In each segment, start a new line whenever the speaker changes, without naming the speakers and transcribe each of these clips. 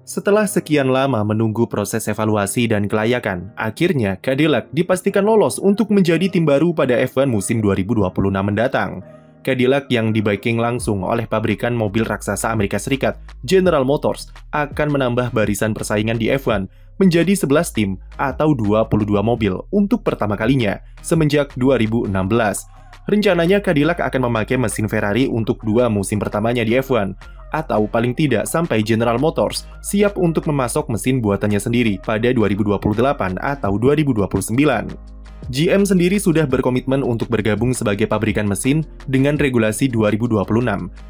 Setelah sekian lama menunggu proses evaluasi dan kelayakan, akhirnya Cadillac dipastikan lolos untuk menjadi tim baru pada F1 musim 2026 mendatang. Cadillac yang dibacking langsung oleh pabrikan mobil raksasa Amerika Serikat, General Motors, akan menambah barisan persaingan di F1 menjadi 11 tim atau 22 mobil untuk pertama kalinya semenjak 2016. Rencananya Cadillac akan memakai mesin Ferrari untuk 2 musim pertamanya di F1, atau paling tidak sampai General Motors siap untuk memasok mesin buatannya sendiri pada 2028 atau 2029. GM sendiri sudah berkomitmen untuk bergabung sebagai pabrikan mesin dengan regulasi 2026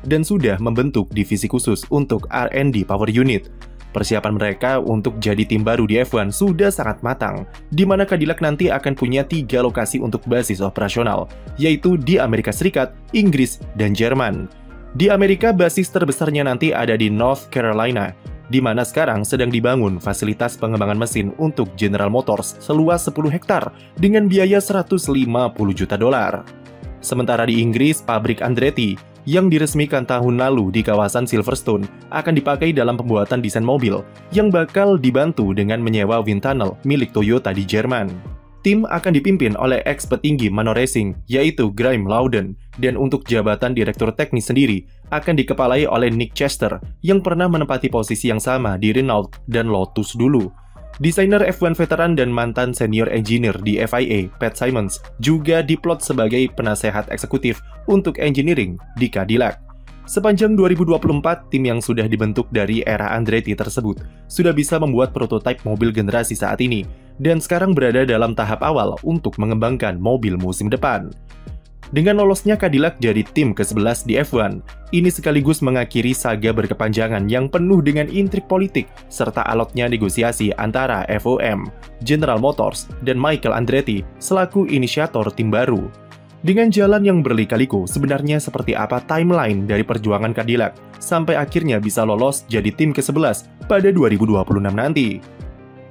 dan sudah membentuk divisi khusus untuk R&D Power Unit. Persiapan mereka untuk jadi tim baru di F1 sudah sangat matang, di mana Cadillac nanti akan punya 3 lokasi untuk basis operasional, yaitu di Amerika Serikat, Inggris, dan Jerman. Di Amerika, basis terbesarnya nanti ada di North Carolina, di mana sekarang sedang dibangun fasilitas pengembangan mesin untuk General Motors seluas 10 hektar dengan biaya 150 juta dolar. Sementara di Inggris, pabrik Andretti yang diresmikan tahun lalu di kawasan Silverstone akan dipakai dalam pembuatan desain mobil yang bakal dibantu dengan menyewa wind tunnel milik Toyota di Jerman. Tim akan dipimpin oleh ex-petinggi Manor Racing, yaitu Graeme Lowden, dan untuk jabatan direktur teknis sendiri akan dikepalai oleh Nick Chester yang pernah menempati posisi yang sama di Renault dan Lotus dulu. Desainer F1 veteran dan mantan senior engineer di FIA, Pat Symonds, juga diplot sebagai penasehat eksekutif untuk engineering di Cadillac. Sepanjang 2024, tim yang sudah dibentuk dari era Andretti tersebut sudah bisa membuat prototipe mobil generasi saat ini, dan sekarang berada dalam tahap awal untuk mengembangkan mobil musim depan. Dengan lolosnya Cadillac jadi tim ke-11 di F1, ini sekaligus mengakhiri saga berkepanjangan yang penuh dengan intrik politik serta alotnya negosiasi antara FOM, General Motors, dan Michael Andretti selaku inisiator tim baru. Dengan jalan yang berlika-liku, sebenarnya seperti apa timeline dari perjuangan Cadillac sampai akhirnya bisa lolos jadi tim ke-11 pada 2026 nanti?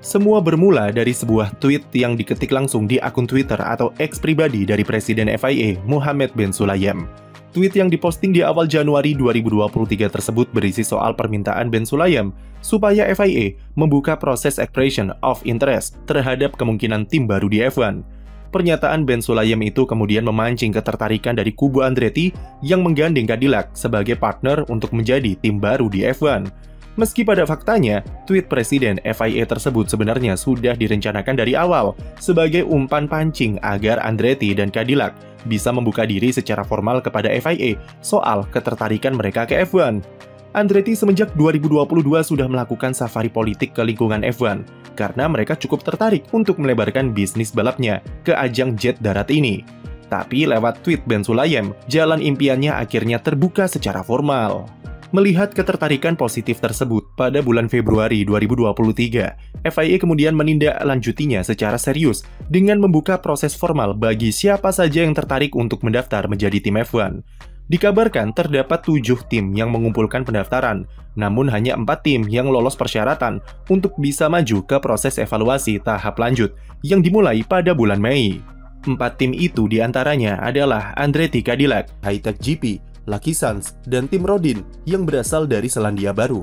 Semua bermula dari sebuah tweet yang diketik langsung di akun Twitter atau X pribadi dari Presiden FIA, Mohammed bin Sulayem. Tweet yang diposting di awal Januari 2023 tersebut berisi soal permintaan bin Sulayem supaya FIA membuka proses expression of interest terhadap kemungkinan tim baru di F1. Pernyataan Ben Sulayem itu kemudian memancing ketertarikan dari kubu Andretti yang menggandeng Cadillac sebagai partner untuk menjadi tim baru di F1. Meski pada faktanya, tweet Presiden FIA tersebut sebenarnya sudah direncanakan dari awal sebagai umpan pancing agar Andretti dan Cadillac bisa membuka diri secara formal kepada FIA soal ketertarikan mereka ke F1. Andretti semenjak 2022 sudah melakukan safari politik ke lingkungan F1 karena mereka cukup tertarik untuk melebarkan bisnis balapnya ke ajang jet darat ini. Tapi lewat tweet Ben Sulayem, jalan impiannya akhirnya terbuka secara formal. Melihat ketertarikan positif tersebut, pada bulan Februari 2023, FIA kemudian menindaklanjutinya secara serius dengan membuka proses formal bagi siapa saja yang tertarik untuk mendaftar menjadi tim F1. Dikabarkan terdapat 7 tim yang mengumpulkan pendaftaran, namun hanya 4 tim yang lolos persyaratan untuk bisa maju ke proses evaluasi tahap lanjut yang dimulai pada bulan Mei. 4 tim itu diantaranya adalah Andretti Cadillac, Hightech GP, Lucky Sons, dan tim Rodin yang berasal dari Selandia Baru.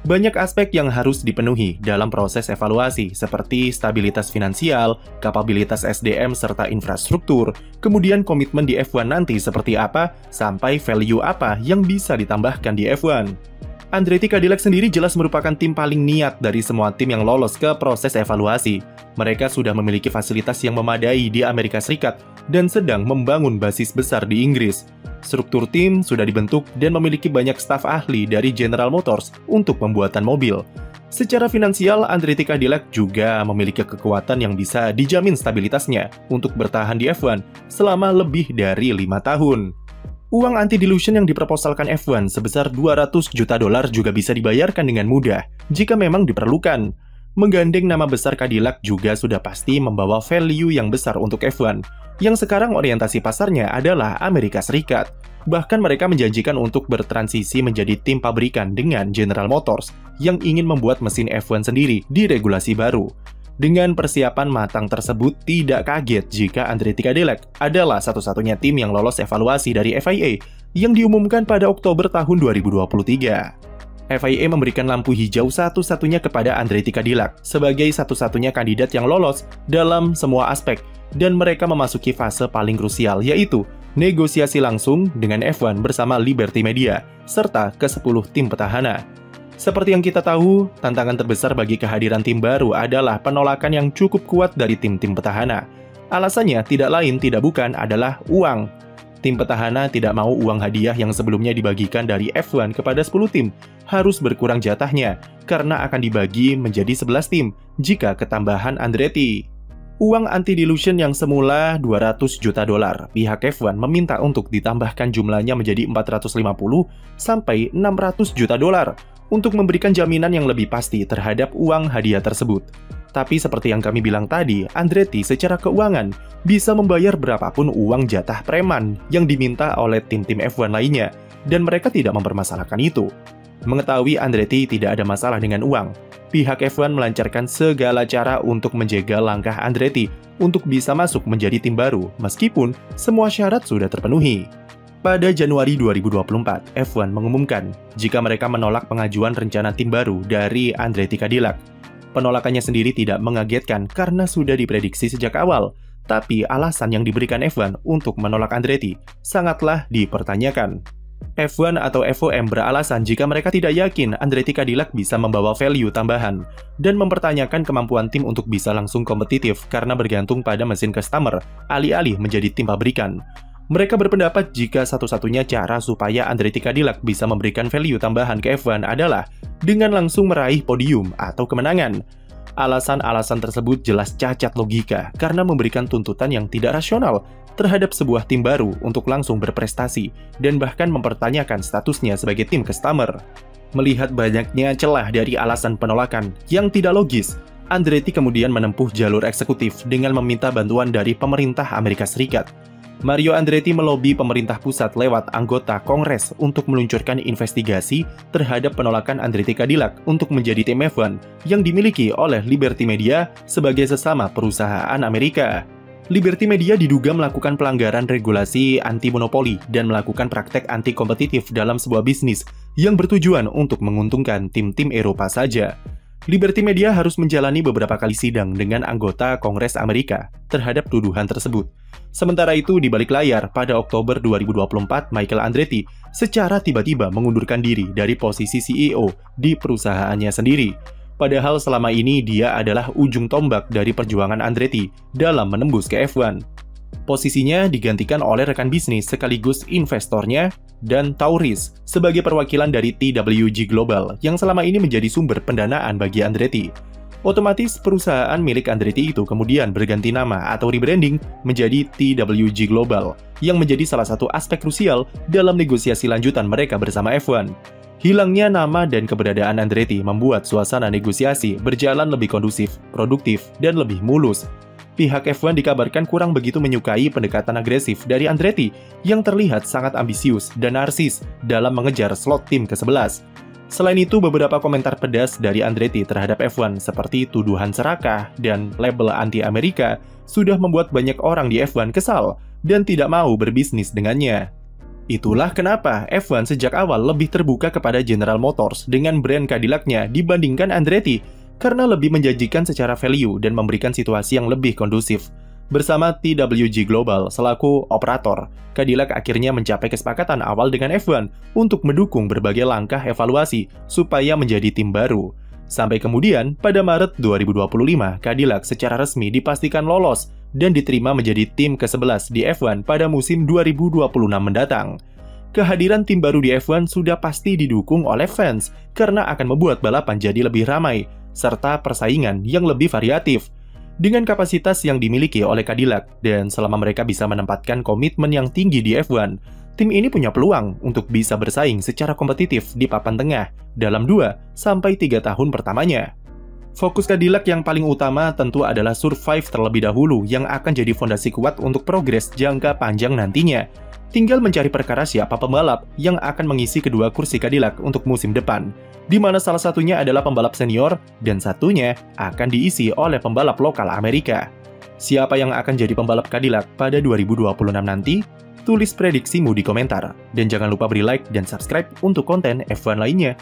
Banyak aspek yang harus dipenuhi dalam proses evaluasi seperti stabilitas finansial, kapabilitas SDM serta infrastruktur, kemudian komitmen di F1 nanti seperti apa, sampai value apa yang bisa ditambahkan di F1. Andretti Cadillac sendiri jelas merupakan tim paling niat dari semua tim yang lolos ke proses evaluasi. Mereka sudah memiliki fasilitas yang memadai di Amerika Serikat dan sedang membangun basis besar di Inggris. Struktur tim sudah dibentuk dan memiliki banyak staf ahli dari General Motors untuk pembuatan mobil. Secara finansial, Andretti Cadillac juga memiliki kekuatan yang bisa dijamin stabilitasnya untuk bertahan di F1 selama lebih dari 5 tahun. Uang anti-dilution yang diproposalkan F1 sebesar 200 juta dolar juga bisa dibayarkan dengan mudah jika memang diperlukan. Menggandeng nama besar Cadillac juga sudah pasti membawa value yang besar untuk F1, yang sekarang orientasi pasarnya adalah Amerika Serikat. Bahkan mereka menjanjikan untuk bertransisi menjadi tim pabrikan dengan General Motors yang ingin membuat mesin F1 sendiri di regulasi baru. Dengan persiapan matang tersebut, tidak kaget jika Andretti Cadillac adalah satu-satunya tim yang lolos evaluasi dari FIA yang diumumkan pada Oktober tahun 2023. FIA memberikan lampu hijau satu-satunya kepada Andretti Cadillac sebagai satu-satunya kandidat yang lolos dalam semua aspek, dan mereka memasuki fase paling krusial, yaitu negosiasi langsung dengan F1 bersama Liberty Media, serta ke-10 tim petahana. Seperti yang kita tahu, tantangan terbesar bagi kehadiran tim baru adalah penolakan yang cukup kuat dari tim-tim petahana. Alasannya tidak lain tidak bukan adalah uang. Tim petahana tidak mau uang hadiah yang sebelumnya dibagikan dari F1 kepada 10 tim harus berkurang jatahnya karena akan dibagi menjadi 11 tim jika ketambahan Andretti. Uang anti-dilution yang semula 200 juta dolar, pihak F1 meminta untuk ditambahkan jumlahnya menjadi 450 sampai 600 juta dolar untuk memberikan jaminan yang lebih pasti terhadap uang hadiah tersebut. Tapi seperti yang kami bilang tadi, Andretti secara keuangan bisa membayar berapapun uang jatah preman yang diminta oleh tim-tim F1 lainnya, dan mereka tidak mempermasalahkan itu. Mengetahui Andretti tidak ada masalah dengan uang, pihak F1 melancarkan segala cara untuk menjaga langkah Andretti untuk bisa masuk menjadi tim baru, meskipun semua syarat sudah terpenuhi. Pada Januari 2024, F1 mengumumkan jika mereka menolak pengajuan rencana tim baru dari Andretti Cadillac. Penolakannya sendiri tidak mengagetkan karena sudah diprediksi sejak awal, tapi alasan yang diberikan F1 untuk menolak Andretti sangatlah dipertanyakan. F1 atau FOM beralasan jika mereka tidak yakin Andretti Cadillac bisa membawa value tambahan dan mempertanyakan kemampuan tim untuk bisa langsung kompetitif karena bergantung pada mesin customer alih-alih menjadi tim pabrikan. Mereka berpendapat jika satu-satunya cara supaya Andretti Cadillac bisa memberikan value tambahan ke F1 adalah dengan langsung meraih podium atau kemenangan. Alasan-alasan tersebut jelas cacat logika karena memberikan tuntutan yang tidak rasional terhadap sebuah tim baru untuk langsung berprestasi dan bahkan mempertanyakan statusnya sebagai tim customer. Melihat banyaknya celah dari alasan penolakan yang tidak logis, Andretti kemudian menempuh jalur eksekutif dengan meminta bantuan dari pemerintah Amerika Serikat. Mario Andretti melobi pemerintah pusat lewat anggota Kongres untuk meluncurkan investigasi terhadap penolakan Andretti Cadillac untuk menjadi tim F1 yang dimiliki oleh Liberty Media sebagai sesama perusahaan Amerika. Liberty Media diduga melakukan pelanggaran regulasi anti-monopoli dan melakukan praktek anti-kompetitif dalam sebuah bisnis yang bertujuan untuk menguntungkan tim-tim Eropa saja. Liberty Media harus menjalani beberapa kali sidang dengan anggota Kongres Amerika terhadap tuduhan tersebut. Sementara itu, di balik layar, pada Oktober 2024, Michael Andretti secara tiba-tiba mengundurkan diri dari posisi CEO di perusahaannya sendiri. Padahal selama ini dia adalah ujung tombak dari perjuangan Andretti dalam menembus ke F1. Posisinya digantikan oleh rekan bisnis sekaligus investornya, Dan Tauris, sebagai perwakilan dari TWG Global yang selama ini menjadi sumber pendanaan bagi Andretti. Otomatis perusahaan milik Andretti itu kemudian berganti nama atau rebranding menjadi TWG Global, yang menjadi salah satu aspek krusial dalam negosiasi lanjutan mereka bersama F1. Hilangnya nama dan keberadaan Andretti membuat suasana negosiasi berjalan lebih kondusif, produktif, dan lebih mulus. Pihak F1 dikabarkan kurang begitu menyukai pendekatan agresif dari Andretti yang terlihat sangat ambisius dan narsis dalam mengejar slot tim ke-11. Selain itu, beberapa komentar pedas dari Andretti terhadap F1 seperti tuduhan serakah dan label anti-Amerika sudah membuat banyak orang di F1 kesal dan tidak mau berbisnis dengannya. Itulah kenapa F1 sejak awal lebih terbuka kepada General Motors dengan brand Cadillac-nya dibandingkan Andretti karena lebih menjanjikan secara value dan memberikan situasi yang lebih kondusif. Bersama TWG Global selaku operator, Cadillac akhirnya mencapai kesepakatan awal dengan F1 untuk mendukung berbagai langkah evaluasi supaya menjadi tim baru. Sampai kemudian, pada Maret 2025, Cadillac secara resmi dipastikan lolos dan diterima menjadi tim ke-11 di F1 pada musim 2026 mendatang. Kehadiran tim baru di F1 sudah pasti didukung oleh fans karena akan membuat balapan jadi lebih ramai, serta persaingan yang lebih variatif. Dengan kapasitas yang dimiliki oleh Cadillac, dan selama mereka bisa menempatkan komitmen yang tinggi di F1, tim ini punya peluang untuk bisa bersaing secara kompetitif di papan tengah dalam 2-3 tahun pertamanya. Fokus Cadillac yang paling utama tentu adalah survive terlebih dahulu yang akan jadi fondasi kuat untuk progres jangka panjang nantinya. Tinggal mencari perkara siapa pembalap yang akan mengisi kedua kursi Cadillac untuk musim depan, di mana salah satunya adalah pembalap senior dan satunya akan diisi oleh pembalap lokal Amerika. Siapa yang akan jadi pembalap Cadillac pada 2026 nanti? Tulis prediksimu di komentar, dan jangan lupa beri like dan subscribe untuk konten F1 lainnya.